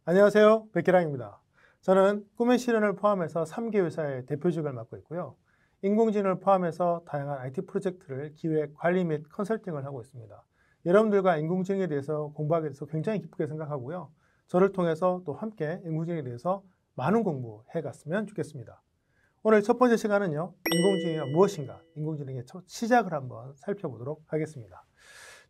안녕하세요. 백기랑입니다. 저는 꿈의 실현을 포함해서 3개 회사의 대표직을 맡고 있고요. 인공지능을 포함해서 다양한 IT 프로젝트를 기획, 관리 및 컨설팅을 하고 있습니다. 여러분들과 인공지능에 대해서 공부하게 돼서 굉장히 기쁘게 생각하고요. 저를 통해서 또 함께 인공지능에 대해서 많은 공부해 갔으면 좋겠습니다. 오늘 첫 번째 시간은요. 인공지능이 무엇인가? 인공지능의 첫 시작을 한번 살펴보도록 하겠습니다.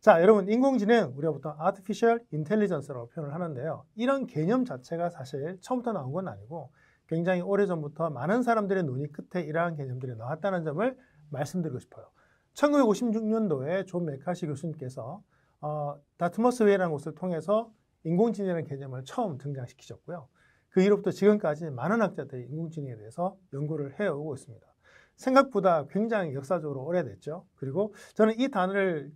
자, 여러분, 인공지능, 우리가 보통 Artificial Intelligence라고 표현을 하는데요. 이런 개념 자체가 사실 처음부터 나온 건 아니고 굉장히 오래전부터 많은 사람들의 논의 끝에 이러한 개념들이 나왔다는 점을 말씀드리고 싶어요. 1956년도에 존 메카시 교수님께서 다트머스 회의라는 곳을 통해서 인공지능이라는 개념을 처음 등장시키셨고요. 그 이후부터 지금까지 많은 학자들이 인공지능에 대해서 연구를 해오고 있습니다. 생각보다 굉장히 역사적으로 오래됐죠. 그리고 저는 이 단어를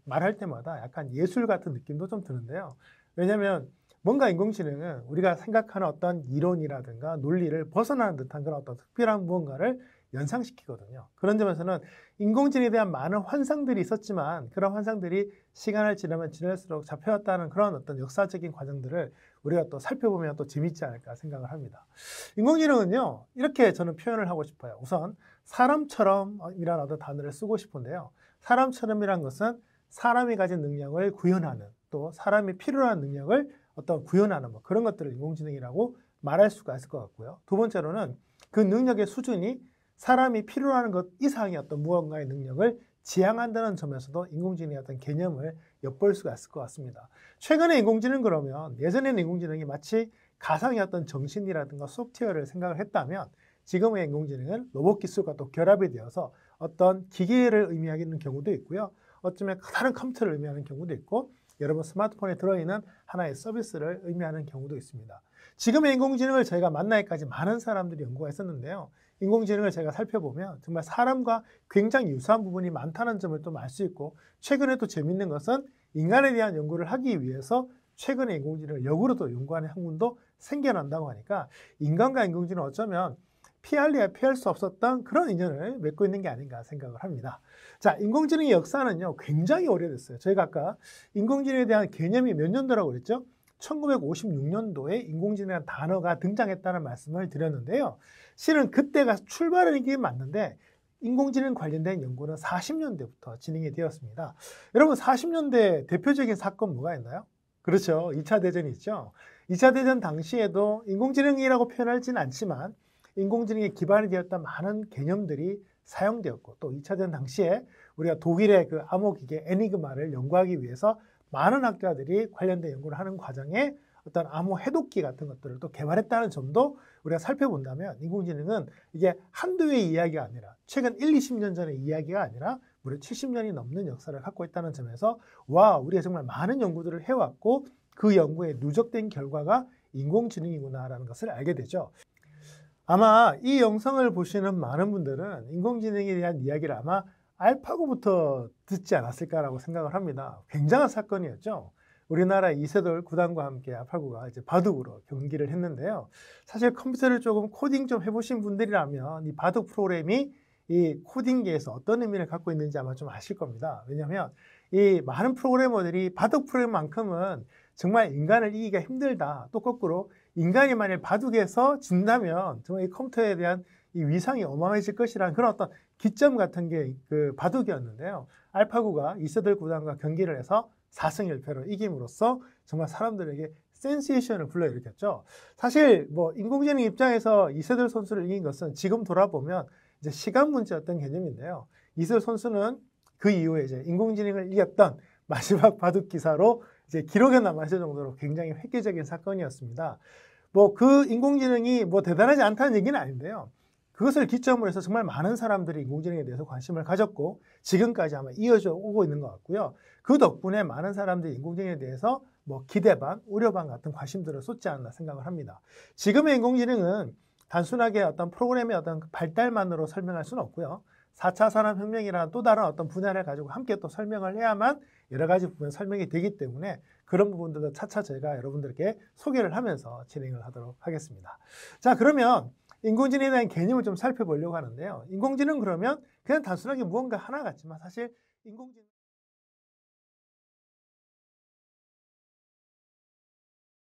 말할 때마다 약간 예술 같은 느낌도 좀 드는데요. 왜냐하면 뭔가 인공지능은 우리가 생각하는 어떤 이론이라든가 논리를 벗어나는 듯한 그런 어떤 특별한 무언가를 연상시키거든요. 그런 점에서는 인공지능에 대한 많은 환상들이 있었지만 그런 환상들이 시간을 지나면 지날수록 잡혀왔다는 그런 어떤 역사적인 과정들을 우리가 또 살펴보면 또 재밌지 않을까 생각을 합니다. 인공지능은요, 이렇게 저는 표현을 하고 싶어요. 우선 사람처럼이라는 어떤 단어를 쓰고 싶은데요. 사람처럼이란 것은 사람이 가진 능력을 구현하는, 또 사람이 필요한 능력을 어떤 구현하는 그런 것들을 인공지능이라고 말할 수가 있을 것 같고요. 두 번째로는 그 능력의 수준이 사람이 필요로 하는 것 이상의 어떤 무언가의 능력을 지향한다는 점에서도 인공지능의 어떤 개념을 엿볼 수가 있을 것 같습니다. 최근에 인공지능 그러면 예전에는 인공지능이 마치 가상의 어떤 정신이라든가 소프트웨어를 생각을 했다면 지금의 인공지능은 로봇 기술과 또 결합이 되어서 어떤 기계를 의미하는 경우도 있고요. 어쩌면 다른 컴퓨터를 의미하는 경우도 있고 여러분 스마트폰에 들어있는 하나의 서비스를 의미하는 경우도 있습니다. 지금의 인공지능을 저희가 만나기까지 많은 사람들이 연구가 있었는데요. 인공지능을 제가 살펴보면 정말 사람과 굉장히 유사한 부분이 많다는 점을 또 알 수 있고 최근에 또 재밌는 것은 인간에 대한 연구를 하기 위해서 최근에 인공지능을 역으로도 연구하는 학문도 생겨난다고 하니까 인간과 인공지능은 어쩌면 피할래야 피할 수 없었던 그런 인연을 맺고 있는 게 아닌가 생각을 합니다. 자, 인공지능의 역사는요, 굉장히 오래됐어요. 저희가 아까 인공지능에 대한 개념이 몇 년도라고 그랬죠? 1956년도에 인공지능이라는 단어가 등장했다는 말씀을 드렸는데요. 실은 그때가 출발하는 게 맞는데 인공지능 관련된 연구는 40년대부터 진행이 되었습니다. 여러분 40년대 대표적인 사건 뭐가 있나요? 그렇죠. 2차 대전이 있죠. 2차 대전 당시에도 인공지능이라고 표현하지는 않지만 인공지능에 기반이 되었던 많은 개념들이 사용되었고 또 2차 대전 당시에 우리가 독일의 그 암호기계 에니그마를 연구하기 위해서 많은 학자들이 관련된 연구를 하는 과정에 어떤 암호 해독기 같은 것들을 또 개발했다는 점도 우리가 살펴본다면 인공지능은 이게 한두 해의 이야기가 아니라 최근 1, 20년 전의 이야기가 아니라 무려 70년이 넘는 역사를 갖고 있다는 점에서 와, 우리가 정말 많은 연구들을 해왔고 그 연구에 누적된 결과가 인공지능이구나라는 것을 알게 되죠. 아마 이 영상을 보시는 많은 분들은 인공지능에 대한 이야기를 아마 알파고부터 듣지 않았을까라고 생각을 합니다. 굉장한 사건이었죠. 우리나라 이세돌 구단과 함께 알파고가 이제 바둑으로 경기를 했는데요. 사실 컴퓨터를 조금 코딩 좀 해보신 분들이라면 이 바둑 프로그램이 이 코딩계에서 어떤 의미를 갖고 있는지 아마 좀 아실 겁니다. 왜냐하면 이 많은 프로그래머들이 바둑 프로그램만큼은 정말 인간을 이기기가 힘들다. 또 거꾸로 인간이 만약 바둑에서 진다면 정말 이 컴퓨터에 대한 이 위상이 어마어마해질 것이라는 그런 어떤 기점 같은 게 그 바둑이었는데요. 알파고가 이세돌 구단과 경기를 해서 4승 1패로 이김으로써 정말 사람들에게 센세이션을 불러일으켰죠. 사실 뭐 인공지능 입장에서 이세돌 선수를 이긴 것은 지금 돌아보면 이제 시간 문제였던 개념인데요. 이세돌 선수는 그 이후에 이제 인공지능을 이겼던 마지막 바둑 기사로 이제 기록에 남아있을 정도로 굉장히 획기적인 사건이었습니다. 뭐 그 인공지능이 뭐 대단하지 않다는 얘기는 아닌데요. 그것을 기점으로 해서 정말 많은 사람들이 인공지능에 대해서 관심을 가졌고 지금까지 아마 이어져 오고 있는 것 같고요. 그 덕분에 많은 사람들이 인공지능에 대해서 뭐 기대 반, 우려 반 같은 관심들을 쏟지 않나 생각을 합니다. 지금의 인공지능은 단순하게 어떤 프로그램의 어떤 발달만으로 설명할 수는 없고요. 4차 산업혁명이라는 또 다른 어떤 분야를 가지고 함께 또 설명을 해야만 여러 가지 부분 설명이 되기 때문에 그런 부분들도 차차 제가 여러분들께 소개를 하면서 진행을 하도록 하겠습니다. 자, 그러면 인공지능에 대한 개념을 좀 살펴보려고 하는데요. 인공지능 그러면 그냥 단순하게 무언가 하나 같지만 사실 인공지능